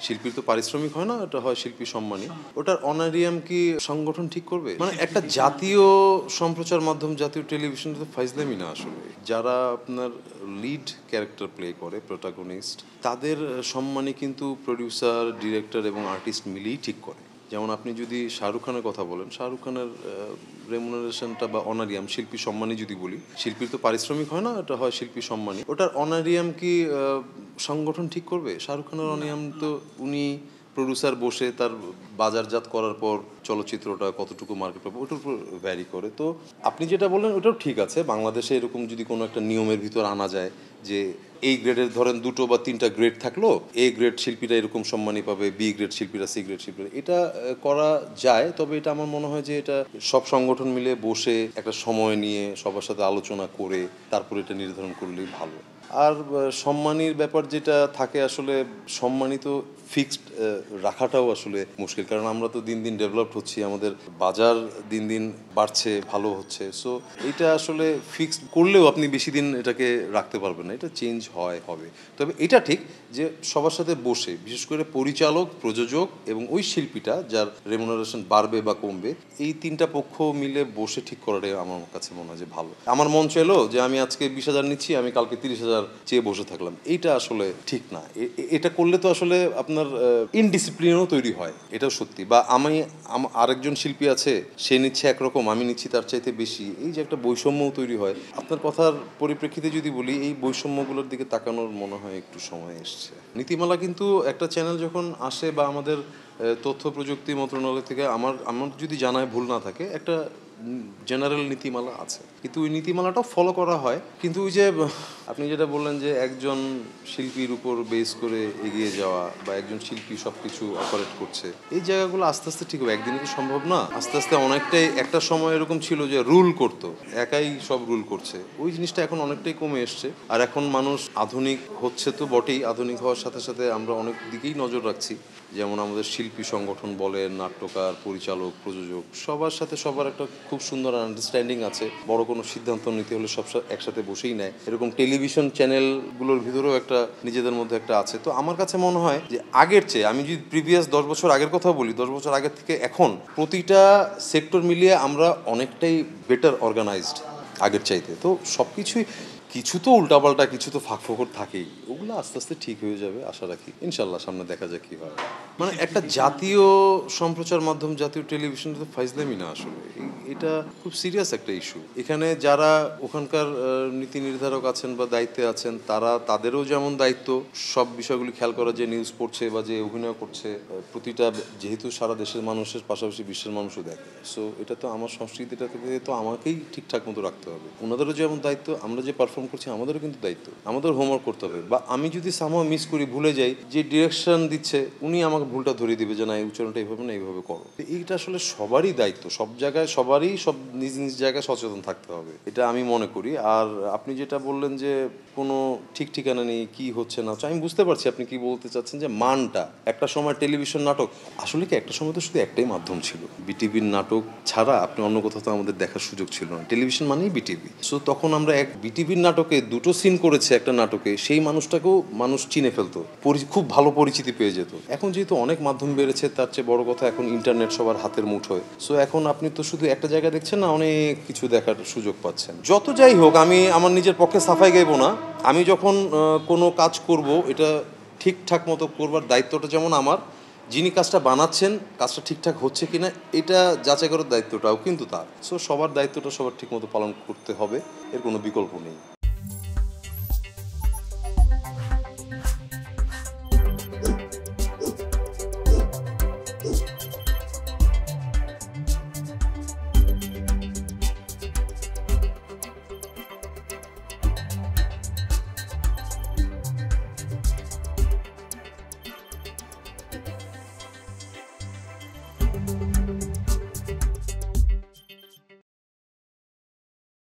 শিল্পীর তো পারিশ্রমিক হয় না, এটা হয় শিল্পী সম্মানী। ওটার অনারিয়াম কি সংগঠন ঠিক করবে? মানে একটা জাতীয় সম্প্রচার মাধ্যম, জাতীয় টেলিভিশন তো ফাইজলামি না আসলে। যারা আপনার লিড ক্যারেক্টার প্লে করে, প্রোটাগনিস্ট, তাদের সম্মানী কিন্তু প্রডিউসার, ডিরেক্টর এবং আর্টিস্ট মিলেই ঠিক করে। যেমন আপনি যদি শাহরুখ খানের কথা বলেন, শাহরুখ খানের রেমুনারেশনটা বা অনারিয়াম, শিল্পী সম্মানী যদি বলি, শিল্পীর তো পারিশ্রমিক হয় না, এটা হয় শিল্পী সম্মানী। ওটার অনারিয়াম কি সংগঠন ঠিক করবে? শাহরুখ খানের অনিয়াম তো উনি প্রডিউসার বসে তার বাজারজাত করার পর চলচ্চিত্রটা কতটুকু মার্কেট পাবে ওটার উপর ভ্যারি করে। তো আপনি যেটা বললেন ওটাও ঠিক আছে। বাংলাদেশে এরকম যদি কোনো একটা নিয়মের ভিতর আনা যায় যে এই গ্রেডের ধরেন 2টো বা 3টা গ্রেড থাকলো, এ গ্রেড শিল্পীরা এরকম সম্মানী পাবে, বি গ্রেড শিল্পীরা, সি গ্রেড শিল্পীরা, এটা করা যায়। তবে এটা আমার মনে হয় যে এটা সব সংগঠন মিলে বসে একটা সময় নিয়ে সবার সাথে আলোচনা করে তারপর এটা নির্ধারণ করলেই ভালো। আর সম্মানীর ব্যাপার যেটা থাকে, আসলে সম্মানিত ফিক্সড রাখাটাও আসলে মুশকিল, কারণ আমরা তো দিন দিন ডেভেলপড হচ্ছি, আমাদের বাজার দিন দিন বাড়ছে, ভালো হচ্ছে। সো এটা আসলে ফিক্সড করলেও আপনি বেশি দিন এটাকে রাখতে পারবেন না, এটা চেঞ্জ হবে। তবে এটা ঠিক যে সবার সাথে বসে, বিশেষ করে পরিচালক, প্রযোজক এবং ওই শিল্পীটা যার রেমুনারেশন বাড়বে বা কমবে, এই 3টা পক্ষ মিলে বসে ঠিক করাটাই আমার কাছে মনে হয় যে ভালো। আমার মন চাইলো যে আমি আজকে 20,000 নিচ্ছি, আমি কালকে 30,000 চেয়ে বসে থাকলাম, এইটা আসলে ঠিক না। এটা করলে তো আসলে আপনার ইনডিসিপ্লিনও তৈরি হয়, এটাও সত্যি। বা আরেকজন শিল্পী আছে, সে নিচ্ছে একরকম, আমি নিচ্ছি তার চাইতে বেশি, এই যে একটা বৈষম্যও তৈরি হয়। আপনার কথার পরিপ্রেক্ষিতে যদি বলি, এই বৈষম্যগুলোর দিকে তাকানোর মনে হয় একটু সময় এসছে। নীতিমালা কিন্তু একটা চ্যানেল যখন আসে বা আমাদের তথ্য প্রযুক্তি মন্ত্রণালয় থেকে আমার যদি জানায় ভুল না থাকে, একটা জেনারেল নীতিমালা আছে, কিন্তু ওই নীতিমালাটাও ফলো করা হয়। কিন্তু ওই যে আপনি যেটা বললেন যে একজন শিল্পীর উপর বেস করে এগিয়ে যাওয়া বা একজন শিল্পী সব কিছু অপারেট করছে, এই জায়গাগুলো আস্তে আস্তে ঠিক হবে। একদিনে তো সম্ভব না, আস্তে আস্তে অনেকটাই। একটা সময় এরকম ছিল যে রুল করতো, একাই সব রুল করছে, ওই জিনিসটা এখন অনেকটাই কমে এসছে। আর এখন মানুষ আধুনিক হচ্ছে তো বটেই, আধুনিক হওয়ার সাথে সাথে আমরা অনেক দিকেই নজর রাখছি। যেমন আমাদের শিল্পী সংগঠন বলেন, নাট্যকার, পরিচালক, প্রযোজক, সবার সাথে সবার একটা খুব সুন্দর আন্ডারস্ট্যান্ডিং আছে। বড় কোনো সিদ্ধান্ত নিতে হলে সব একসাথে বসেই নেয়। এরকম টেলিভিশন চ্যানেলগুলোর ভিতরেও একটা নিজেদের মধ্যে একটা আছে। তো আমার কাছে মনে হয় যে আগের চেয়ে, আমি যদি প্রিভিয়াস 10 বছর আগের কথা বলি, 10 বছর আগের থেকে এখন প্রতিটা সেক্টর মিলিয়ে আমরা অনেকটাই বেটার অর্গানাইজড আগের চাইতে। তো সব কিছুই, কিছু তো উল্টাপাল্টা, কিছু তো ফাঁকফোকর থাকেই, ওগুলো আস্তে আস্তে ঠিক হয়ে যাবে আশা রাখি। ইনশাল্লাহ সামনে দেখা যাক কী হয়। মানে একটা জাতীয় সম্প্রচার মাধ্যম, জাতীয় টেলিভিশন তো ফাইজলামি না আসলে। এটা খুব সিরিয়াস একটা ইস্যু। এখানে যারা ওখানকার নীতি নির্ধারক আছেন বা দায়িত্বে আছেন, তাদেরও যেমন দায়িত্ব সব বিষয়গুলি খেয়াল করা, যে নিউজ পড়ছে বা যে অভিনয় করছে, প্রতিটা, যেহেতু সারা দেশের মানুষের পাশাপাশি বিশ্বের মানুষও দেখে। সো এটা তো আমার সংস্কৃতিটা থেকে তো আমাকেই ঠিকঠাক মতো রাখতে হবে। ওনাদেরও যেমন দায়িত্ব, আমরা যে পারফর্ম করছি আমাদেরও কিন্তু দায়িত্ব, আমাদের হোমওয়ার্ক করতে হবে। বা আমি যদি সামহাও মিস করি, ভুলে যাই, যে ডিরেকশন দিচ্ছে উনি আমাকে ভুলটা ধরিয়ে দিবে যে না, এই উচ্চারণটা এইভাবে না, এইভাবে করো। এইটা আসলে সবারই দায়িত্ব, সব জায়গায় সবারই সব নিজ নিজ জায়গায় সচেতন থাকতে হবে, এটা আমি মনে করি। আর আপনি যেটা বললেন যে কোনো ঠিক ঠিকানা নেই, কি হচ্ছে না হচ্ছে, আমি বুঝতে পারছি আপনি কি বলতে চাচ্ছেন, যে মানটা একটা সময় টেলিভিশন নাটক, আসলে কি একটা সময় তো শুধু একটাই মাধ্যম ছিল, বিটিভির নাটক ছাড়া আপনি অন্য কোথাও তো আমাদের দেখার সুযোগ ছিল না, টেলিভিশন মানেই বিটিভি। সো তখন আমরা এক বিটিভির নাটকে 2টো সিন করেছে একটা নাটকে, সেই মানুষটাকেও মানুষ চিনে ফেলতো, খুব ভালো পরিচিতি পেয়ে যেত। এখন যেহেতু অনেক মাধ্যম বেড়েছে, তার চেয়ে বড় কথা এখন ইন্টারনেট সবার হাতের মুঠোয়। সো এখন আপনি তো শুধু একটা জায়গায় দেখছেন না, অনেক কিছু দেখার সুযোগ পাচ্ছেন। যত যাই হোক, আমি আমার নিজের পক্ষে সাফাই গাইবো না। আমি যখন কোনো কাজ করব, এটা ঠিকঠাক মতো করবার দায়িত্বটা যেমন আমার, যিনি কাজটা বানাচ্ছেন কাজটা ঠিকঠাক হচ্ছে কিনা এটা যাচাই করার দায়িত্বটাও কিন্তু তার। সো সবার দায়িত্বটা সবার ঠিক মতো পালন করতে হবে, এর কোনো বিকল্প নেই।